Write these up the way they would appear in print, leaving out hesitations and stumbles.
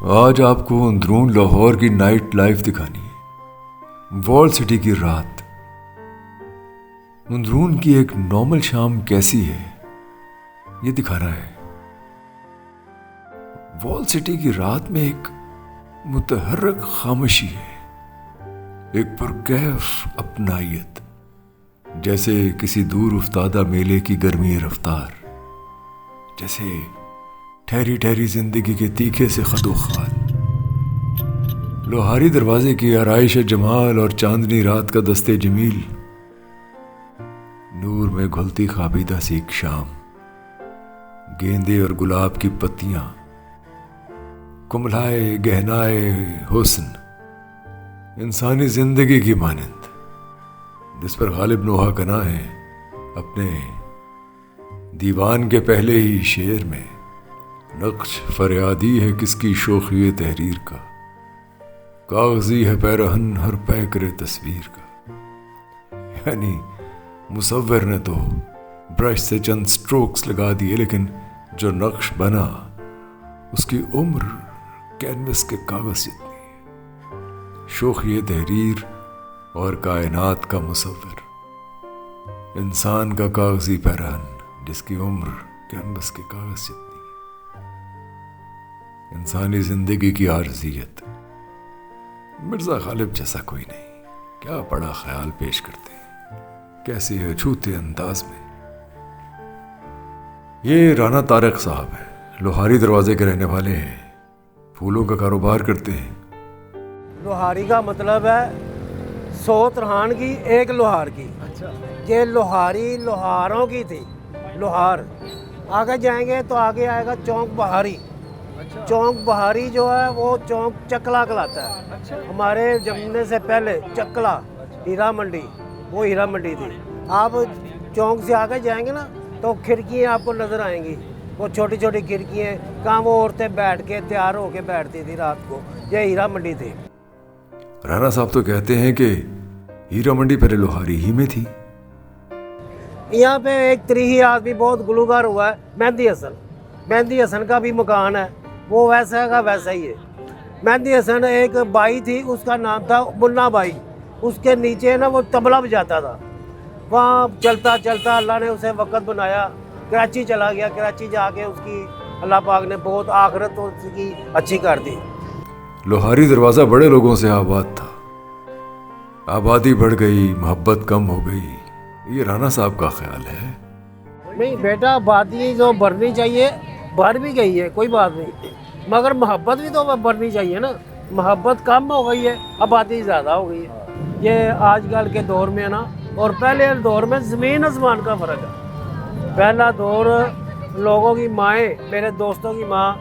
آج آپ کو اندرون لاہور کی نائٹ لائف دکھانی ہے، وال سٹی کی رات۔ اندرون کی ایک نارمل شام کیسی ہے یہ دکھانا ہے۔ وال سٹی کی رات میں ایک متحرک خاموشی ہے، ایک پرکیف اپنائیت، جیسے کسی دور افتادہ میلے کی گرمی رفتار، جیسے ٹھہری ٹھہری زندگی کے تیکھے سے خد و خال۔ لوہاری دروازے کی آرائش جمال اور چاندنی رات کا دستے جمیل، نور میں گھلتی خوابیدہ سی ایک شام، گیندے اور گلاب کی پتیاں، کملائے گہنائے حسن، انسانی زندگی کی مانند، جس پر غالب نوحہ کنا ہے اپنے دیوان کے پہلے ہی شعر میں۔ نقش فریادی ہے کس کی شوخی تحریر کا، کاغذی ہے پیرہن ہر پیکر تصویر کا۔ یعنی مصور نے تو برش سے چند سٹروکس لگا دیے، لیکن جو نقش بنا اس کی عمر کینوس کے کاغذ جتنی ہے۔ شوخی تحریر اور کائنات کا مصور، انسان کا کاغذی پیرہن جس کی عمر کینوس کے کاغذ جتنی، انسانی زندگی کی عارضیت۔ مرزا غالب جیسا کوئی نہیں، کیا بڑا خیال پیش کرتے ہیں، کیسے اچھوتے انداز میں۔ یہ رانا طارق صاحب ہیں، لوہاری دروازے کے رہنے والے ہیں، پھولوں کا کاروبار کرتے ہیں۔ لوہاری کا مطلب ہے 100 ترہان کی ایک لوہار کی۔ یہ لوہاری لوہاروں کی تھی، لوہار۔ آگے جائیں گے تو آگے آئے گا چونک بہاری۔ چونک بہاری جو ہے وہ چونک چکلا کہلاتا ہے۔ ہمارے جمنے سے پہلے چکلا ہیرا منڈی، وہ ہیرا منڈی تھی۔ آپ چونک سے آگے جائیں گے نا تو کھڑکیاں آپ کو نظر آئیں گی، وہ چھوٹی چھوٹی کھڑکیاں، کہاں وہ عورتیں بیٹھ کے تیار ہو کے بیٹھتی تھی رات کو۔ یہ ہیرا منڈی تھی۔ رانا صاحب تو کہتے ہیں کہ ہیرا منڈی پہلے لوہاری ہی میں تھی۔ یہاں پہ ایک تریہی آدمی بہت گلوکار ہوا ہے، مہندی حسن۔ مہندی حسن کا بھی مکان ہے، وہ ویسا کا ویسا ہی ہے۔ مہندی حسن ایک بائی تھی، اس کا نام تھا منا بائی۔ اس کے نیچے نا وہ طبلہ بجاتا تھا۔ وہاں چلتا چلتا اللہ نے اسے وقت بنایا، کراچی چلا گیا۔ کراچی جا کے اس کی اللہ پاک نے بہت آخرت اس کی اچھی کر دی۔ لوہاری دروازہ بڑے لوگوں سے آباد تھا، آبادی بڑھ گئی، محبت کم ہو گئی، یہ رانا صاحب کا خیال ہے۔ نہیں بیٹا، آبادی جو بڑھنی چاہیے بڑھ بھی گئی ہے، کوئی بات نہیں، مگر محبت بھی تو بڑھنی چاہیے نا۔ محبت کم ہو گئی ہے، آبادی زیادہ ہو گئی ہے۔ یہ آج کل کے دور میں نا، اور پہلے دور میں زمین آسمان کا فرق ہے۔ پہلا دور لوگوں کی مائیں، میرے دوستوں کی ماں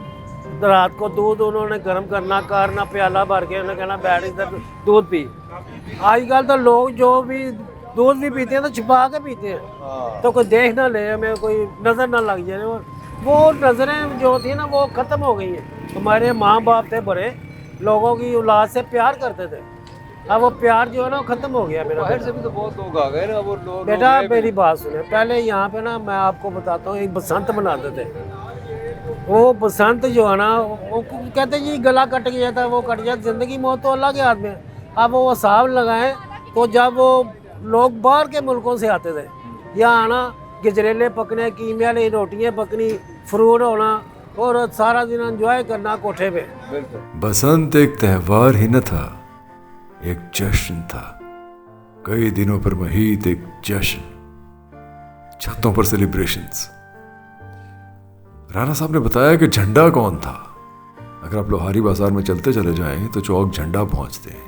رات کو دودھ انہوں نے گرم کرنا پیالہ بھر کے انہوں نے کہنا بیٹھ ادھر دودھ پی۔ آج کل تو لوگ جو بھی دودھ بھی پیتے ہیں تو چھپا کے پیتے ہیں، تو کوئی دیکھ نہ لے، ہمیں کوئی نظر نہ لگ جائے۔ وہ نظریں جو تھی نا وہ ختم ہو گئی ہیں۔ ہمارے ماں باپ تھے بڑے، لوگوں کی اولاد سے پیار کرتے تھے، اب وہ پیار جو ہے نا وہ ختم ہو گیا۔ میرا باہر سے بھی تو بہت لوگ آ گئے نا، وہ لوگ بیٹا میری بات سنیں، پہلے یہاں پہ نا میں آپ کو بتاتا ہوں، ایک بسنت مناتے تھے۔ وہ بسنت جو ہے نا وہ کہتے جی گلا کٹ گیا تھا، وہ کٹ گیا، زندگی موت تو اللہ کے ہاتھ میں۔ اب وہ حساب لگائیں تو جب وہ لوگ باہر کے ملکوں سے آتے تھے، یہاں آنا، گجریلے پکنے، کیمیا والی روٹیاں پکنی، فروٹ ہونا، اور سارا دن انجوائے کرنا کوٹھے پہ۔ بسنت ایک تہوار ہی نہ تھا، ایک جشن تھا، کئی دنوں پر محیط ایک جشن، چھتوں پر سیلیبریشنز۔ رانا صاحب نے بتایا کہ جھنڈا کون تھا۔ اگر آپ لوہاری بازار میں چلتے چلے جائیں تو چوک جھنڈا پہنچتے ہیں۔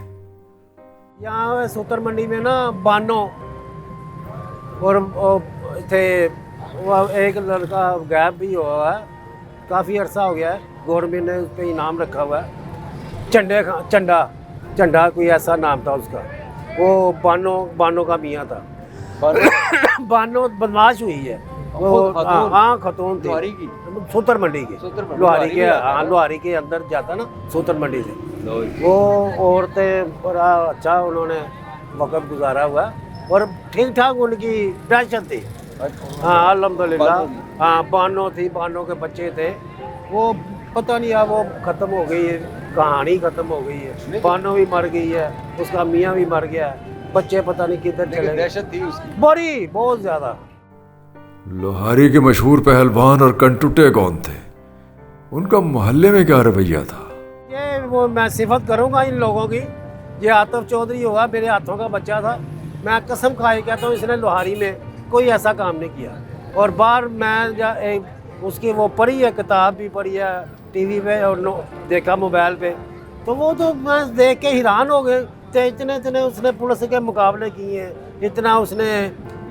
یہاں سوتر منڈی میں نا بانو اور تھے، ایک لڑکا غائب بھی ہوا ہے، کافی عرصہ ہو گیا ہے، گورنمنٹ نے اس پہ انعام رکھا ہوا ہے، چنڈا کوئی ایسا نام تھا اس کا۔ وہ بانو کا میاں تھا۔ بانو بدماش ہوئی ہے وہ، ہاں خاتون تھی، سوتر منڈی کی، لوہاری کے اندر جاتا نا سوتر منڈی سے۔ وہ عورتیں بڑا اچھا انہوں نے وقت گزارا ہوا ہے، اور ٹھیک ٹھاک ان کی ٹینشن تھی۔ ہاں الحمدللہ، ہاں بانو تھی، بانو کے بچے تھے، وہ पता नहीं अब वो ख़त्म हो गई है, कहानी ख़त्म हो गई है। बानो भी मर गई है, उसका मियाँ भी मर गया है, बच्चे पता नहीं किधर चले गए। दहशत थी उसकी बड़ी बहुत ज़्यादा। लोहारी के मशहूर पहलवान और कंटुटे कौन थे? उनका मोहल्ले में क्या रवैया था? ये वो मैं सिफत करूँगा इन लोगों की। ये आतिफ चौधरी होगा, मेरे हाथों का बच्चा था। मैं कसम खाए कहता हूँ इसने लोहारी में कोई ऐसा काम नहीं किया। और बाहर मैं उसकी वो पढ़ी है, किताब भी पढ़ी है टीवी पे और देखा मोबाइल पे, तो वो तो मैं देख के हैरान हो गए। तो इतने इतने उसने पुलिस के मुकाबले किए हैं, इतना उसने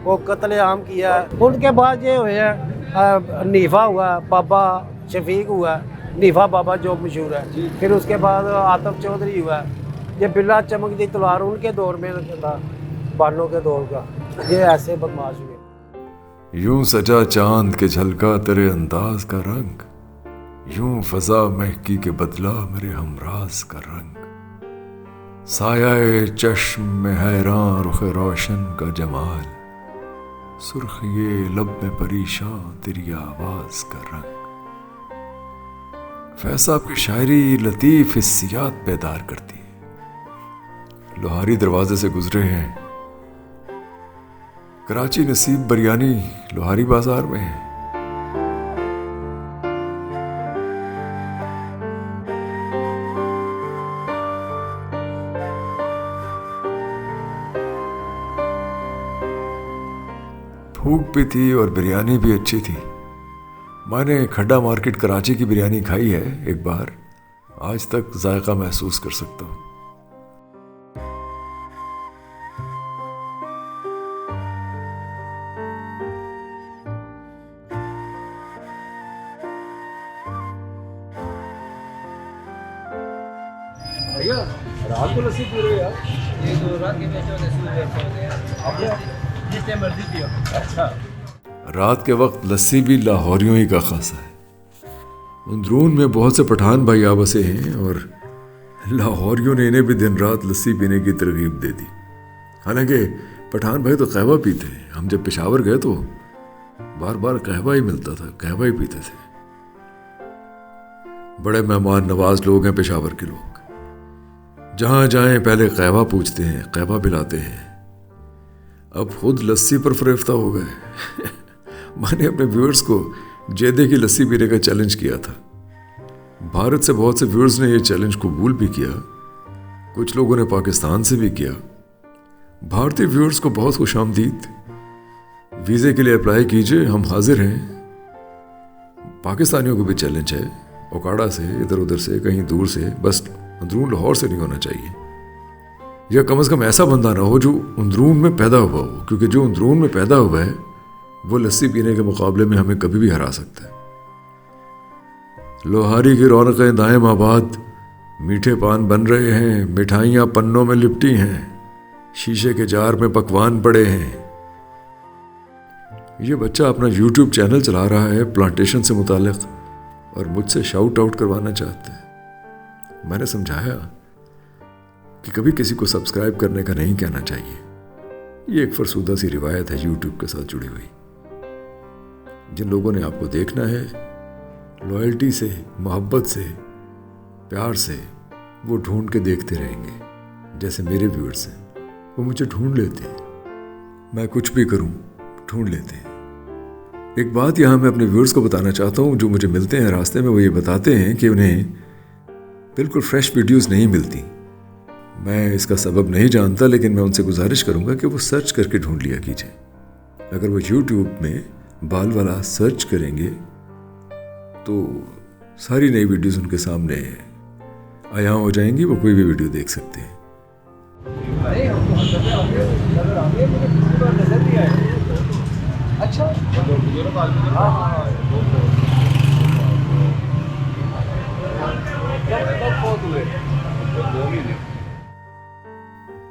वो कत्ल आम किया। उनके बाद ये हुआ नीफा हुआ, बाबा शफीक हुआ, नीफा बाबा जो मशहूर है। फिर उसके बाद आतिफ चौधरी हुआ। ये बिल्ला चमकती तलवार उनके दौर में था, बानों के दौर का। ये ऐसे बदमाश हुए। यूं सजा चांद के झलका तेरे अंदाज का रंग, यूं फजा महकी के बदला मेरे हमराज का रंग। साया चश्म में हैरान रुख रोशन का जमाल, सुर्ख ये लब में परेशान तेरी आवाज का रंग। फैज साहब की शायरी लतीफ हिस्सियात बेदार करती है। लोहारी दरवाजे से गुजरे हैं, कराची नसीब बिरयानी लोहारी बाजार में है। भूख भी थी और बिरयानी भी अच्छी थी। मैंने खड्डा मार्केट कराची की बिरयानी खाई है एक बार, आज तक जायका महसूस कर सकता हूँ। भैया रात को लस्सी पी रहे हो यार? ये तो रात के मैच में जिस टाइम मर्जी पियो। अच्छा, रात के वक्त लस्सी भी लाहौरियों ही का खासा है। अंदरून में बहुत से पठान भाई आ बसे हैं और लाहौरियों ने इन्हें भी दिन रात लस्सी पीने की तरगीब दे दी। हालांकि पठान भाई तो कहवा पीते हैं। हम जब पेशावर गए तो बार बार कहवा ही मिलता था, कहवा ही पीते थे। बड़े मेहमान नवाज लोग हैं पेशावर के लोग। जहां जाएं पहले कहवा पूछते हैं, कहवा पिलाते हैं। अब खुद लस्सी पर फरेफ्ता हो गए। मैंने अपने व्यूअर्स को जेदे की लस्सी पीने का चैलेंज किया था। भारत से बहुत से व्यूअर्स ने यह चैलेंज कबूल भी किया, कुछ लोगों ने पाकिस्तान से भी किया। भारतीय व्यूअर्स को बहुत खुशामदीद। वीज़े के लिए अप्लाई कीजिए, हम हाजिर हैं। पाकिस्तानियों को भी चैलेंज है, ओकाड़ा से, इधर उधर से, कहीं दूर से, बस अंदरून लाहौर से नहीं होना चाहिए। या कम से कम ऐसा बंदा ना हो जो अंदरून में पैदा हुआ हो, क्योंकि जो अंदरून में पैदा हुआ है वो लस्सी पीने के मुकाबले में हमें कभी भी हरा सकता है। लोहारी की रौनकें दाएम आबाद, मीठे पान बन रहे हैं, मिठाइयाँ पन्नों में लिपटी हैं, शीशे के जार में पकवान पड़े हैं। ये बच्चा अपना YouTube चैनल चला रहा है प्लांटेशन से मुतालिक और मुझसे शाउट आउट करवाना चाहते हैं। मैंने समझाया कि कभी किसी को सब्सक्राइब करने का नहीं कहना चाहिए। ये एक फरसूदा सी रिवायत है YouTube के साथ जुड़ी हुई। जिन लोगों ने आपको देखना है, लॉयल्टी से, मोहब्बत से, प्यार से, वो ढूंढ के देखते रहेंगे। जैसे मेरे व्यूअर्स हैं, वो मुझे ढूंढ लेते हैं। मैं कुछ भी करूं, ढूंढ लेते हैं। एक बात यहाँ मैं अपने व्यूअर्स को बताना चाहता हूँ। जो मुझे मिलते हैं रास्ते में, वो ये बताते हैं कि उन्हें बिल्कुल फ्रेश वीडियोस नहीं मिलती। मैं इसका सबब नहीं जानता, लेकिन मैं उनसे गुजारिश करूँगा कि वो सर्च करके ढूंढ लिया कीजिए। अगर वो YouTube में बाल वाला सर्च करेंगे तो सारी नई वीडियोस उनके सामने आया हो जाएंगी। वो कोई भी वीडियो देख सकते हैं। अच्छा,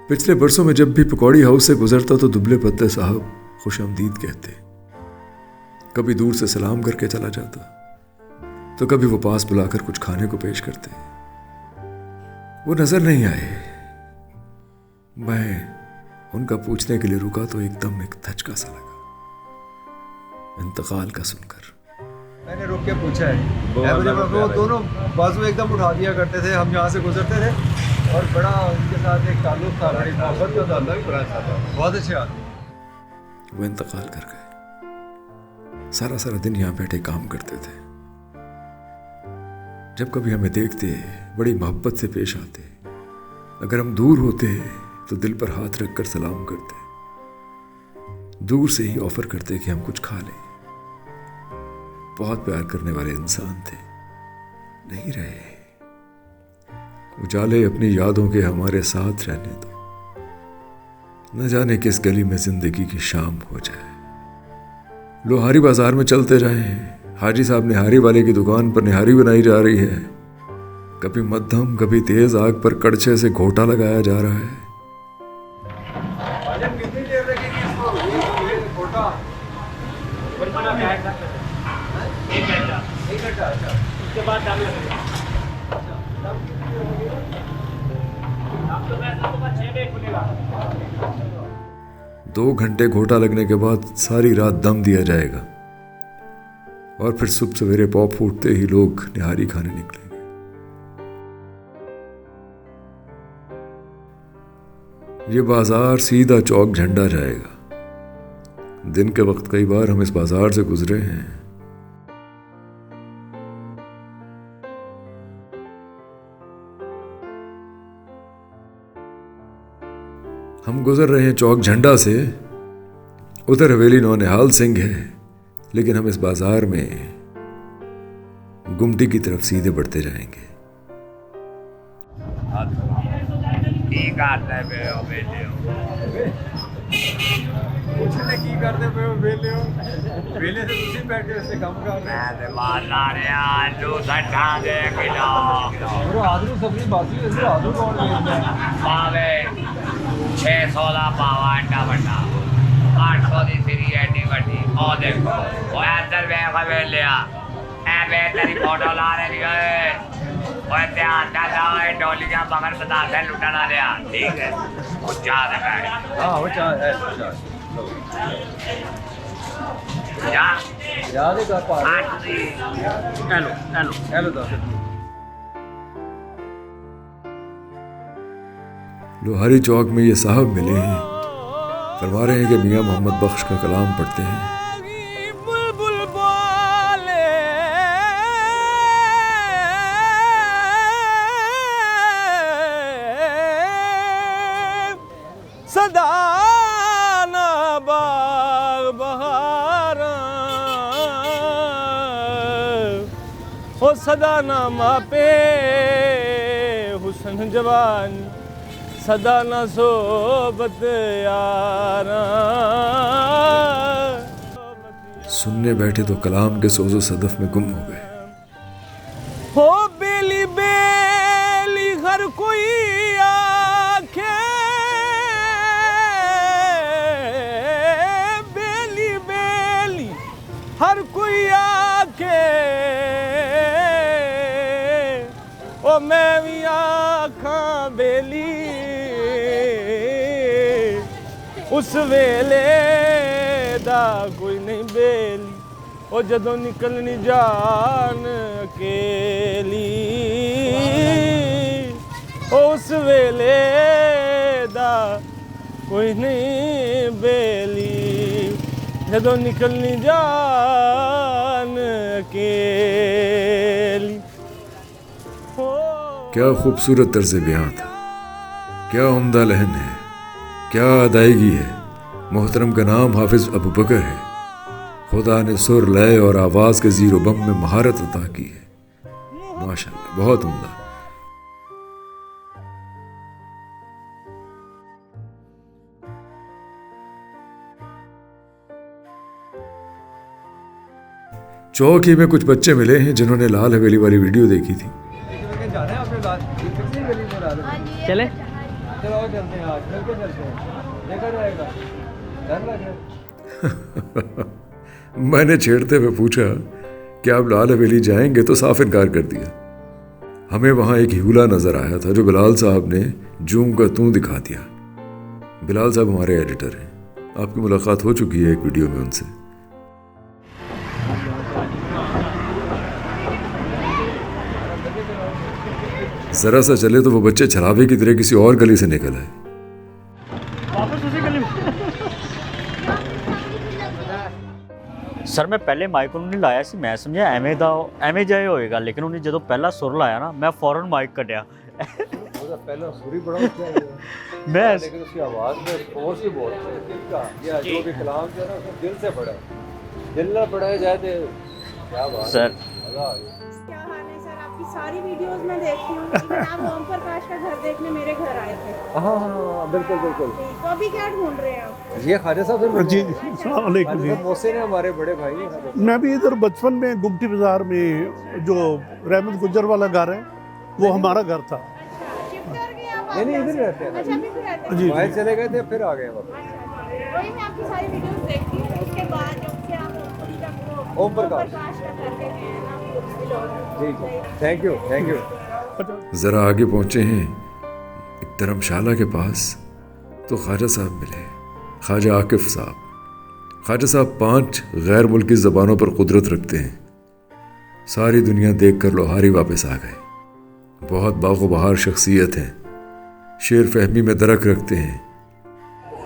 पिछले बरसों में जब भी पकौड़ी हाउस से गुजरता तो दुबले पत्ते साहब खुशामदीद कहते। कभी दूर से सलाम करके चला जाता, तो कभी वो पास बुलाकर कुछ खाने को पेश करते। वो नजर नहीं आए। मैं उनका पूछने के लिए रुका तो एकदम एक धचका सा लगा इंतकाल का सुनकर। میں نے رک کے پوچھا ہے وہ دونوں بازو ایک دم اٹھا دیا کرتے تھے, ہم یہاں سے گزرتے تھے, اور بڑا ان کے ساتھ ایک تعلق تھا, بڑی محبت کا تعلق بھی بڑا اچھا تھا, بہت اچھے آدمی. وہ انتقال کر گئے. سارا دن یہاں بیٹھے کام کرتے تھے. جب کبھی ہمیں دیکھتے بڑی محبت سے پیش آتے. اگر ہم دور ہوتے تو دل پر ہاتھ رکھ کر سلام کرتے. دور سے ہی آفر کرتے کہ ہم کچھ کھا لیں. بہت پیار کرنے والے انسان تھے, نہیں رہے. اجالے اپنی یادوں کے ہمارے ساتھ رہنے دو. نہ جانے کس گلی میں زندگی کی شام ہو جائے. لوہاری بازار میں چلتے رہے. حاجی صاحب نہاری والے کی دکان پر نہاری بنائی جا رہی ہے. کبھی مدھم کبھی تیز آگ پر کڑچھے سے گھوٹا لگایا جا رہا ہے. کتنی دیر لگے گی اس کو یہ گھوٹا؟ ایک گھنٹہ. اچھا, اس کے بعد ڈال لگے گا. آپ تو ویسے صبح 6 بجے کھلے گا. 2 گھنٹے گھوٹا لگنے کے بعد ساری رات دم دیا جائے گا, اور پھر صبح سویرے پاؤ پھوٹتے ہی لوگ نہاری کھانے نکلیں گے. یہ بازار سیدھا چوک جھنڈا جائے گا. دن کے وقت کئی بار ہم اس بازار سے گزرے ہیں. ہم گزر رہے ہیں چوک جھنڈا سے. ادھر حویلی نونہال سنگھ ہے, لیکن ہم اس بازار میں گمٹی کی طرف سیدھے بڑھتے جائیں گے. پوچھنے کی کرتے پہ ہو ویلے ہو, ویلے سے تسی بیٹھے اس سے کم کر رہے ہیں. آدھو سبزی باسی ہے, آدھو کون پاوے 616 پاوا انڈا بڑا 800 دی سری ایڈی بڑی. او دیکھو وہ ادھر ویکھ ویلیا اے وے تیری فوٹو لا رہی ہے. وہ دھیان دا جاؤ ڈولیاں مگر بتا دے لٹنا لیا. ٹھیک ہے وہ چاہ دے بیٹھ. ہاں وہ چاہ ہے یاد ہے کر پا ہیلو دا. لوہاری چوک میں یہ صاحب ملے ہیں. فرما رہے ہیں کہ میاں محمد بخش کا کلام پڑھتے ہیں. صدانا باغ بہاراں او صدانا ماپے حسن جوانی صدانا صحبت یاراں. سننے بیٹھے تو کلام کے سوز و صدف میں گم ہو گئے. ہو بیلی بیلی ہر کوئی آنکھیں ہر کوئی آکے او میں بھی آکھاں بیلی اس ویلے دا کوئی نہیں بیلی او جدوں نکلنی جان اکیلی او اس ویلے دا کوئی نہیں بیلی جدوں نکلنی جان اکیلی. کیا خوبصورت طرز بیان تھا, کیا عمدہ لحن ہے, کیا ادائیگی ہے. محترم کا نام حافظ ابو بکر ہے. خدا نے سر لے اور آواز کے زیر و بم میں مہارت عطا کی ہے. ماشاءاللہ بہت عمدہ. چوک ہی میں کچھ بچے ملے ہیں جنہوں نے لال حویلی والی ویڈیو دیکھی تھی. چلے میں نے چھیڑتے ہوئے پوچھا کہ آپ لال حویلی جائیں گے تو صاف انکار کر دیا. ہمیں وہاں ایک ہیولا نظر آیا تھا جو بلال صاحب نے جوں کا توں دکھا دیا. بلال صاحب ہمارے ایڈیٹر ہیں, آپ کی ملاقات ہو چکی ہے ایک ویڈیو میں ان سے. ज़रा सा चले तो वो बच्चे छलावे की तरह किसी और गली से निकल आए। ਸਰ ਮੈਂ ਪਹਿਲੇ ਮਾਈਕ ਨੂੰ ਨਹੀਂ ਲਾਇਆ ਸੀ, ਮੈਂ ਸਮਝਿਆ ਐਵੇਂ ਜਾਏ ਹੋਏਗਾ, ਲੇਕਿਨ ਉਹਨੇ ਜਦੋਂ ਪਹਿਲਾ ਸੁਰ ਲਾਇਆ ਨਾ ਮੈਂ ਫੌਰਨ ਮਾਈਕ ਕੱਢਿਆ। उसका पहला सुर ही बड़ा ऊंचा है मैं लेकिन उसकी आवाज़ में फोर्स ही बहुत है दिल का, या जो भी कलाम जो है ना उसको दिल से पढ़ा है, दिल ना पढ़ाया जाए तो क्या बात सर है। मज़ा आ गया। क्या हाल है सर? आपकी सारी वीडियोस मैं देखती हूँ। इवन आप ओम प्रकाश का घर देखने मेरे घर आए थे, हाँ हाँ बिल्कुल बिल्कुल। तो अभी क्या ढूंढ रहे हैं आप? ये ख्वाजा साहब से जी अस्सलाम वालेकुम जी। मोहसिन है हमारे बड़े भाई हैं। मैं भी इधर बचपन में गुमटी बाजार में जो रहमत गुजर वाला घर है वो हमारा घर था। शिफ्ट कर गए आप? नहीं इधर ही रहते हैं। अच्छा, अभी भी रहते हैं? जी बाहर चले गए थे फिर आ गए वापस। अच्छा, वही मैं आपकी सारी वीडियोस देखती हूँ। उसके बाद जब से आप ओम प्रकाश का घर पे गए हैं ना, जी जी थैंक यू थैंक यू। ज़रा आगे पहुँचे हैं एक धर्मशाला के पास तो ख्वाजा साहब मिले, ख्वाजा आकिफ साहब। ख्वाजा साहब 5 गैर मुल्की ज़बानों पर कुदरत रखते हैं। सारी दुनिया देख कर लोहारी वापस आ गए। बहुत बागो-बहार शख्सियत हैं, शेर फहमी में दरक रखते हैं।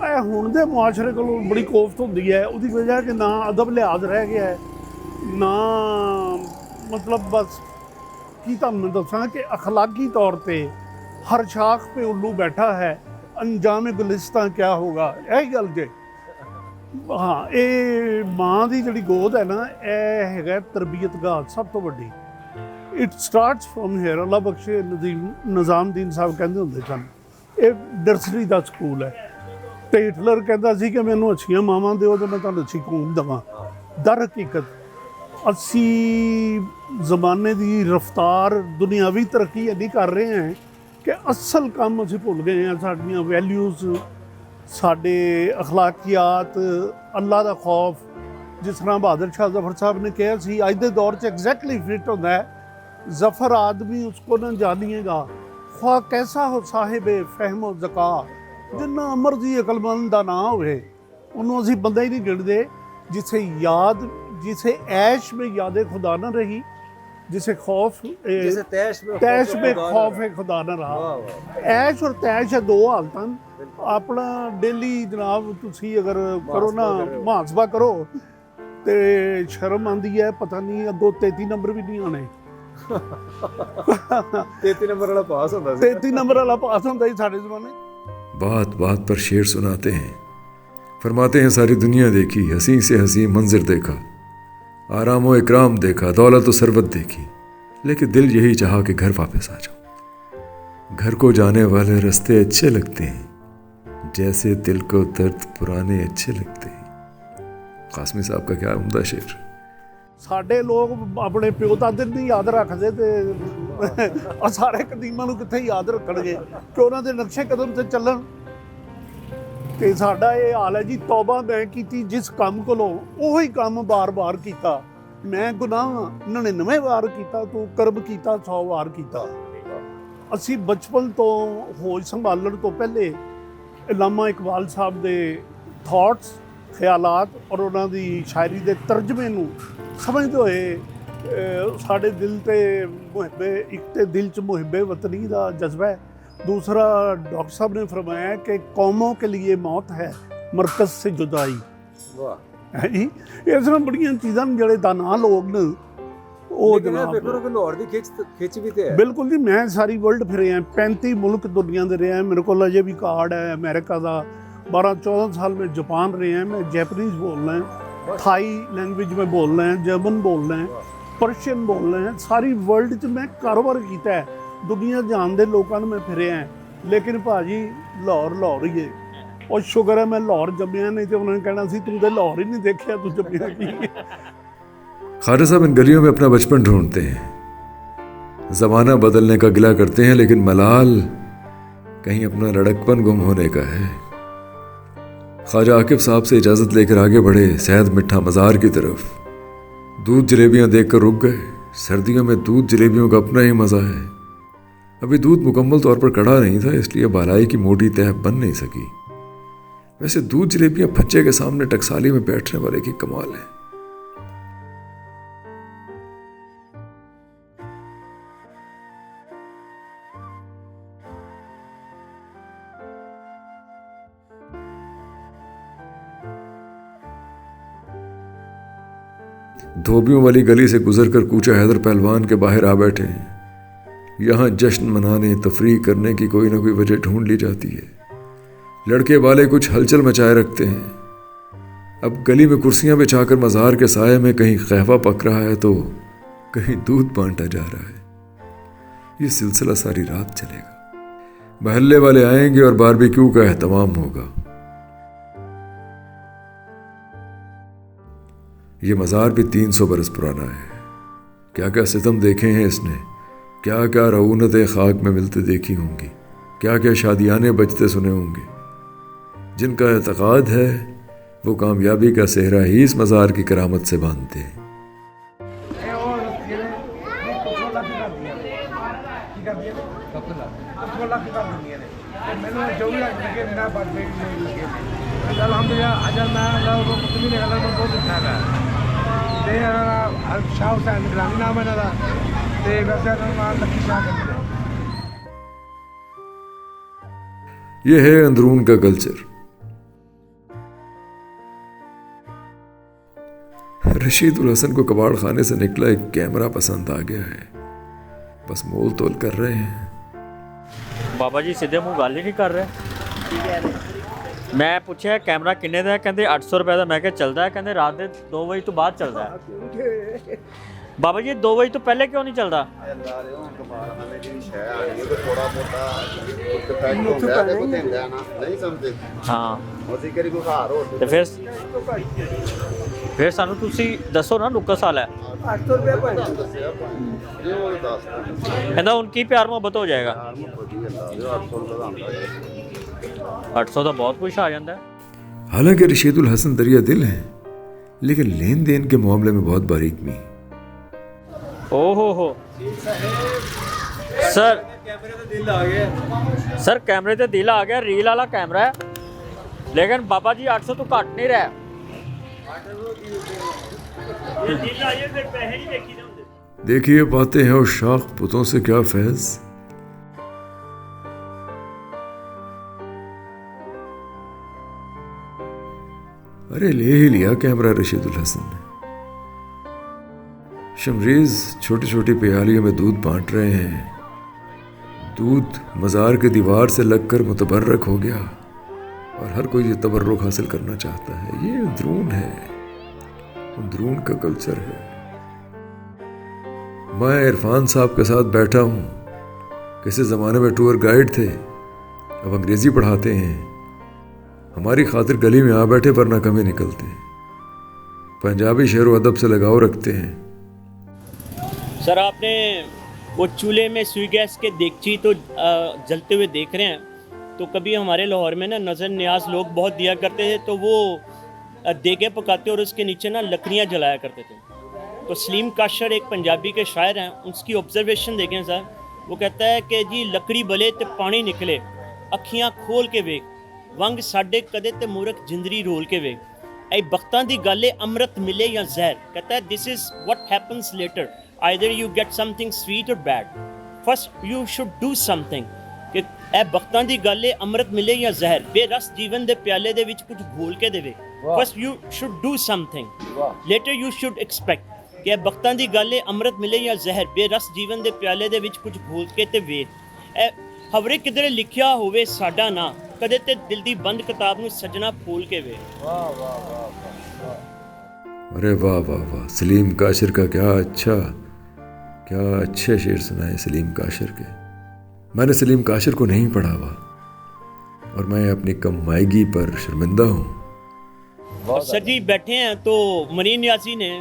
ਇਹ ਹੁਣ ਦੇ ਮੁਆਸ਼ਰੇ ਕੋਲੋਂ ਬੜੀ ਕੋਫਤ ਹੁੰਦੀ ਹੈ, ਉਹਦੀ ਵਜ੍ਹਾ ਕਿ ਨਾ ਅਦਬ ਲਿਹਾਜ਼ ਰਹਿ ਗਿਆ ਹੈ, ਨਾ ਮਤਲਬ ਬਸ ਕੀ ਤੁਹਾਨੂੰ ਮੈਂ ਦੱਸਾਂ ਕਿ ਅਖਲਾਕੀ ਤੌਰ ਤੇ ਹਰ ਸ਼ਾਖ पे उल्लू बैठा है, अंजाम गुलिस्तां क्या होगा, ਇਹ ਗੱਲ ਜੇ। ਹਾਂ ਇਹ ਮਾਂ ਦੀ ਜਿਹੜੀ ਗੋਦ ਹੈ ਨਾ, ਇਹ ਹੈਗਾ ਤਰਬੀਅਤਗਾਹ ਸਭ ਤੋਂ ਵੱਡੀ। It starts from here. Allah ਬਖਸ਼ੇ ਨਿਜ਼ਾਮਦੀਨ ਸਾਹਿਬ ਕਹਿੰਦੇ ਹੁੰਦੇ ਸਨ ਇਹ ਨਰਸਰੀ ਦਾ ਸਕੂਲ ਹੈ, ਤੇ ਹਿਟਲਰ ਕਹਿੰਦਾ ਸੀ ਕਿ ਮੈਨੂੰ ਅੱਛੀਆਂ ਮਾਵਾਂ ਦਿਓ ਤੇ ਮੈਂ ਤੁਹਾਨੂੰ ਅੱਛੀ ਕੌਮ ਦੇਵਾਂ। ਦਰ ਹਕੀਕਤ ਅਸੀਂ ਜ਼ਮਾਨੇ ਦੀ ਰਫ਼ਤਾਰ ਦੁਨਿਆਵੀ ਤਰੱਕੀ ਇੰਨੀ ਕਰ ਰਹੇ ਹਾਂ ਕਿ ਅਸਲ ਕੰਮ ਅਸੀਂ ਭੁੱਲ ਗਏ ਹਾਂ। ਸਾਡੀਆਂ ਵੈਲਿਊਜ਼, ਸਾਡੇ ਅਖਲਾਕੀਆਤ, ਅੱਲਾ ਦਾ ਖੌਫ, ਜਿਸ ਤਰ੍ਹਾਂ ਬਹਾਦਰ ਸ਼ਾਹ ਜ਼ਫਰ ਸਾਹਿਬ ਨੇ ਕਿਹਾ ਸੀ, ਅੱਜ ਦੇ ਦੌਰ 'ਚ ਐਗਜ਼ੈਕਟਲੀ ਫਿੱਟ ਹੁੰਦਾ ਹੈ, ਜ਼ਫਰ ਆਦਮੀ ਉਸਕੋ ਨਾ ਜਾਨੀਏਗਾ ਖਵਾ ਕੈਸਾ ਹੋ ਸਾਹਿਬ ਫਹਿਮ ਓ ਜ਼ਕਾ। ਜਿੰਨਾ ਮਰਜ਼ੀ ਅਕਲਮੰਦ ਦਾ ਨਾ ਹੋਵੇ, ਉਹਨੂੰ ਅਸੀਂ ਬੰਦਾ ਹੀ ਨਹੀਂ ਗਿਣਦੇ जिसे ऐश में याद खुदा न रही, जिसे खौफ जैसे तैश में खौफ खुदा न रहा। ऐश और तैश है दो हालत। अपना डेली जनाब तुसी अगर करो ना मुहासबा करो तो शर्म आती है, पता नहीं अगों 33 नंबर भी नहीं आने। 33 नंबर वाला पास होता 33 नंबर वाला पास होता ही साढ़े जमाने। बात बात पर शेर सुनाते हैं, फरमाते हैं सारी दुनिया देखी, हसी से हसी मंजर देखा, आराम व इकराम देखा, दौलत व सरबत देखी, लेकिन दिल यही चाहा कि घर वापस आ जाऊं। घर को जाने वाले रास्ते अच्छे लगते हैं जैसे दिल को दर्द पुराने अच्छे लगते हैं। कासमी साहब का क्या उम्दा शेर। ਸਾਡੇ ਲੋਕ ਆਪਣੇ ਪਿਓ ਦਾਦੇ ਨਹੀਂ ਯਾਦ ਰੱਖਦੇ ਤੇ ਸਾਰੇ ਕਦੀਮਾਂ ਨੂੰ ਕਿੱਥੇ ਯਾਦ ਰੱਖਣਗੇ ਕਿ ਉਹਨਾਂ ਦੇ ਨਕਸ਼ੇ ਕਦਮ ਤੇ ਚੱਲਣ। ਤੇ ਸਾਡਾ ਇਹ ਹਾਲ ਹੈ ਜੀ, ਤੌਬਾ ਮੈਂ ਕੀਤੀ ਜਿਸ ਕੰਮ ਕੋਲੋਂ ਉਹੀ ਕੰਮ ਬਾਰ-ਬਾਰ ਕੀਤਾ। ਮੈਂ ਗੁਨਾਹ 99 ਵਾਰ ਕੀਤਾ, ਤੂੰ ਕਰਮ ਕੀਤਾ 100 ਵਾਰ ਕੀਤਾ। ਅਸੀਂ ਬਚਪਨ ਤੋਂ ਹੋਸ਼ ਸੰਭਾਲਣ ਤੋਂ ਪਹਿਲੇ ਅਲਾਮਾ ਇਕਬਾਲ ਸਾਹਿਬ ਦੇ ਥਾਟਸ, ਖਿਆਲਾਤ ਔਰ ਉਹਨਾਂ ਦੀ ਸ਼ਾਇਰੀ ਦੇ ਤਰਜਮੇ ਨੂੰ ਸਮਝਦੇ ਹੋਏ ਸਾਡੇ ਦਿਲ ਤੇ ਮੁਹੱਬੇ, ਇੱਕ ਤੇ ਦਿਲ 'ਚ ਮੁਹੱਬੇ ਵਤਨੀ ਦਾ ਜਜ਼ਬਾ ਹੈ, दूसरा डॉक्टर साहब ने फरमाया कि कौमों के लिए मौत है मरकज़ से जुदाई। है जी, इसमें बड़ियां चीज़ां ਜਿਹੜੇ ਦਾਨਾ ਲੋਕ ਨੇ ਉਹ ਜਨਾਬ ਲਾਹੌਰ ਦੀ ਖਿੱਚ ਵੀ ਤੇ ਹੈ। ਬਿਲਕੁਲ ਜੀ, ਮੈਂ ਸਾਰੀ ਵਰਲਡ ਫਿਰਿਆ, 35 ਮੁਲਕ ਦੁਨੀਆ ਦੇ ਰਿਹਾ। ਮੇਰੇ ਕੋਲ ਅਜੇ ਵੀ ਕਾਰਡ ਹੈ ਅਮਰੀਕਾ ਦਾ। 12-14 साल में जापान रहे हैं। मैं जैपनीज़ बोलना है, थाई लैंग्वेज में बोलना है, जर्मन बोलना है, पर्शियन बोलना है। सारी वर्ल्ड 'ਚ मैं कारोबार किया है, ਦੁਨੀਆ ਜਾਣ ਦੇ ਲੋਕਾਂ ਨੂੰ ਮੈਂ ਫਿਰਿਆ। ਲੇਕਿਨ ਭਾਜੀ ਲਾਹੌਰ ਹੀ ਹੈ। ਉਹ ਸ਼ੁਕਰ ਹੈ ਮੈਂ ਲਾਹੌਰ ਜੰਮਿਆ, ਨਹੀਂ ਤੇ ਉਹਨਾਂ ਨੇ ਕਹਿਣਾ ਸੀ ਤੂੰ ਤੇ ਲਾਹੌਰ ਹੀ ਨਹੀਂ ਦੇਖਿਆ, ਤੂੰ ਜੰਮਿਆ ਕੀ। ख्वाजा साहब इन गलियों में अपना बचपन ढूंढते हैं, ज़माना बदलने का गिला करते हैं, लेकिन मलाल कहीं अपना लड़कपन गुम होने का है। ख्वाजा आकिफ साहब से इजाज़त लेकर आगे बढ़े सैयद मिठा मज़ार की तरफ। दूध जलेबियाँ देख कर रुक गए। सर्दियों में दूध जलेबियों का अपना ही मज़ा है। अभी दूध मुकम्मल तौर पर कड़ा नहीं था, इसलिए बालाई की मोटी तह बन नहीं सकी। वैसे दूध जलेबियाँ फज्जे के सामने टकसाली में बैठने वाले की कमाल है। धोबियों वाली गली से गुजर कर कूचा हैदर पहलवान के बाहर आ बैठे हैं। यहाँ जश्न मनाने, तफरीह करने की कोई ना कोई वजह ढूंढ ली जाती है। लड़के वाले कुछ हलचल मचाए रखते हैं। अब गली में कुर्सियां बिछाकर मज़ार के साये में कहीं कहवा पक रहा है तो कहीं दूध बांटा जा रहा है। ये सिलसिला सारी रात चलेगा। महल्ले वाले आएंगे और बारबेक्यू का एहतमाम होगा। ये मज़ार भी 300 बरस पुराना है। क्या क्या सितम देखे हैं इसने, क्या क्या रऊनतें खाक में मिलते देखी होंगी, क्या क्या शादियाने बजते सुने होंगे। जिनका एतक़ाद है वो कामयाबी का सेहरा ही इस मज़ार की करामत से बांधते हैं। ये है अंदरून का कल्चर। रशीदुल हसन को कबाड़ खाने से निकला एक कैमरा पसंद आ गया है, बस मोल तोल कर रहे हैं। बाबा जी सीधे मुंह गल ही नहीं कर रहे। मैं पूछा कैमरा किन्ने दा, कहते 800 रुपए का। मैं क्या चलता है, कहते रात के 2 बजे तो बाद चलता है। बाबा जी 2 बजे तो पहले क्यों नहीं चलता? हाँ तो फिर सानू तुसी दसो ना नुक्कड़ साल है। कहता उनकी प्यार मोहब्बत हो जाएगा। 800 तो बहुत कुछ आ जाता है। हालांकि रशीदुल हसन दरिया दिल है, लेकिन लेन देन के मामले में बहुत बारीक नहीं। ओहो सर कैमरे ते दिल आ गया, रील वाला कैमरा है, लेकिन बाबा जी 800 तो घट नहीं रहा। देखिए पाते हैं और शाख पुतों से क्या फैज। अरे ले ही लिया कैमरा रशीदुल हसन ने। शमरीज छोटी छोटी प्यालियों में दूध बांट रहे हैं। दूध मज़ार की दीवार से लगकर मुतबर्रक हो गया और हर कोई ये तबर्रुक हासिल करना चाहता है। ये अंदरून है, अंदरून का कल्चर है। मैं इरफान साहब के साथ बैठा हूँ। किसी ज़माने में टूर गाइड थे, अब अंग्रेज़ी पढ़ाते हैं। हमारी खातिर गली में आ बैठे वरना कमी निकलते हैं। पंजाबी शेर व अदब से लगाव रखते हैं। सर आपने वो चूल्हे में सुई गैस के देगची तो जलते हुए देख रहे हैं, तो कभी हमारे लाहौर में ना नज़र न्याज लोग बहुत दिया करते थे, तो वो देगे पकाते और उसके नीचे ना लकड़ियाँ जलाया करते थे। तो सलीम काशर एक पंजाबी के शायर हैं, उसकी ऑब्जर्वेशन देखें सर। वो कहता है कि जी लकड़ी बले तो पानी निकले, अखियाँ खोल के वेख, वंग साडे कदे ते मूरख जिंदरी रोल के वेख, ऐ बख्तां दी गल अमृत मिले या जहर। कहता है this is what happens later, either you get something sweet or bad, first you should do something. कि ऐ बख्तां दी गल अमृत मिले या जहर, बेरस जीवन दे प्याले दे विच कुछ घोल के देवे, first you should do something, later you should expect. कि ऐ बख्तां दी गल अमृत मिले या जहर, बेरस जीवन दे प्याले दे विच कुछ घोल के ते वे, ऐ खबरे किधरे लिखिया होवे साडा ना, कदे ते दिल दी बंद किताब नूं सजना खोल के वे। अरे वाह वाह वाह, सलीम काशिर का क्या अच्छे शेर सुनाए सलीम काशिर के। मैंने सलीम काशिर को नहीं पढ़ा हुआ और मैं अपनी कमाईगी पर शर्मिंदा हूँ। और सर जी बैठे हैं तो मनी न्याजी ने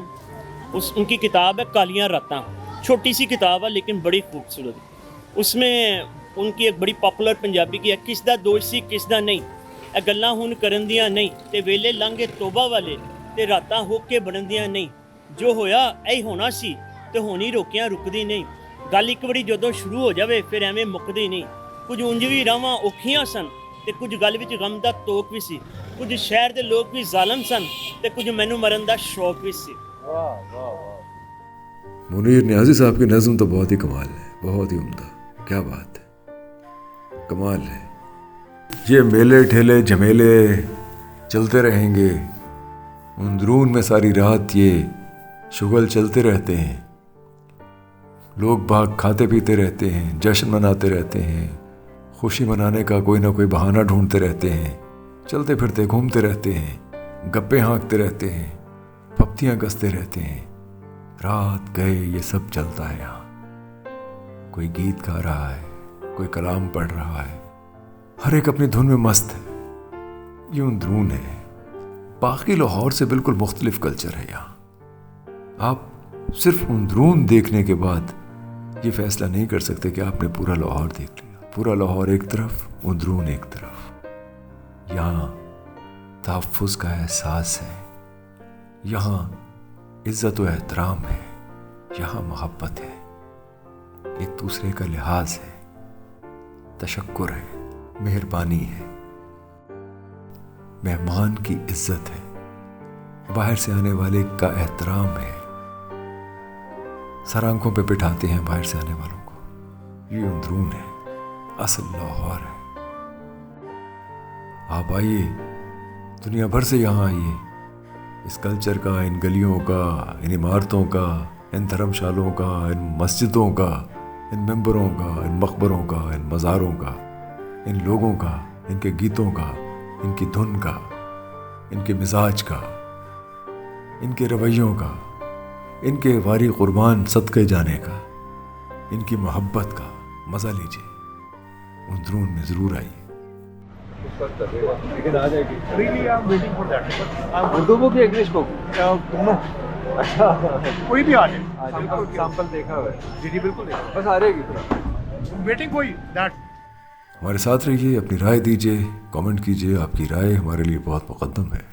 उनकी किताब है कालियां रातां, छोटी सी किताब है लेकिन बड़ी खूबसूरत। उसमें उनकी एक बड़ी पॉपुलर पंजाबी की है, किस दा दोष सी किस दा नहीं, ए गल्लां हुण करन दियां नहीं, ते वेले लंघे तोबा वाले, ते रातां होके बनन दियां नहीं, जो होया ऐ होना सी ते होनी रोकियां रुकदी नहीं, गल एक वारी जदों शुरू हो जावे फिर एवें मुकदी नहीं, कुछ उंज भी रावां औखियां सन ते कुछ गल विच गम दा तोक भी सी, कुछ शहर दे लोग भी जालम सन ते कुछ मैनू मरन दा शौक भी सी। मुनीर न्याजी साहब की नज़्म तो बहुत ही कमाल है, बहुत ही उम्दा, क्या बात है, कमाल है। ये मेले ठेले झमेले चलते रहेंगे, अंदरून में सारी रात ये शुगल चलते रहते हैं, लोग बाग खाते पीते रहते हैं, जश्न मनाते रहते हैं, खुशी मनाने का कोई ना कोई बहाना ढूंढते रहते हैं, चलते फिरते घूमते रहते हैं, गप्पे हाँकते रहते हैं, पप्तियाँ कसते रहते हैं। रात गए ये सब चलता है यहाँ। कोई गीत गा रहा है, कोई कलाम पढ़ रहा है, हर एक अपनी धुन में मस्त है। ये अंदरून है। बाकी लाहौर से बिल्कुल मुख्तलिफ कल्चर है यहाँ। आप सिर्फ अंदरून देखने के बाद ये फैसला नहीं कर सकते कि आपने पूरा लाहौर देख लिया। पूरा लाहौर एक तरफ, अंदरून एक तरफ। यहाँ तहफ़्फ़ुज़ का एहसास है, यहाँ इज़्ज़त व एहतराम है, यहाँ मोहब्बत है, एक दूसरे का लिहाज है, तशक्कुर है, मेहरबानी है, मेहमान की इज्जत है, बाहर से आने वाले का एहतराम है, सर आंखों पे बिठाते हैं बाहर से आने वालों को। ये अंदरून है, असल लाहौर है। आप आइए, दुनिया भर से यहाँ आइए। इस कल्चर का, इन गलियों का, इन इमारतों का, इन धर्मशालों का, इन मस्जिदों का, इन मंबरों का, इन मकबरों का, इन मज़ारों का, इन लोगों का, इनके गीतों का, इनकी धुन का, इनके मिजाज का, इनके रवैयों का, इनके वारी कुर्बान सदके जाने का, इनकी मोहब्बत का मज़ा लीजिए। अंदरून में ज़रूर आइए। लेकिन आ जाएगी। Really, I'm waiting for that. Urdu book या इंग्लिश बुक? दोनों अच्छा, कोई भी आ जाए। सैंपल देखा हुआ है। जी बिल्कुल, बस आ रहेगी पूरा। वेटिंग कोई दैट। हमारे साथ रहिए, अपनी राय दीजिए, कमेंट कीजिए। आपकी राय हमारे लिए बहुत मुकद्दम है।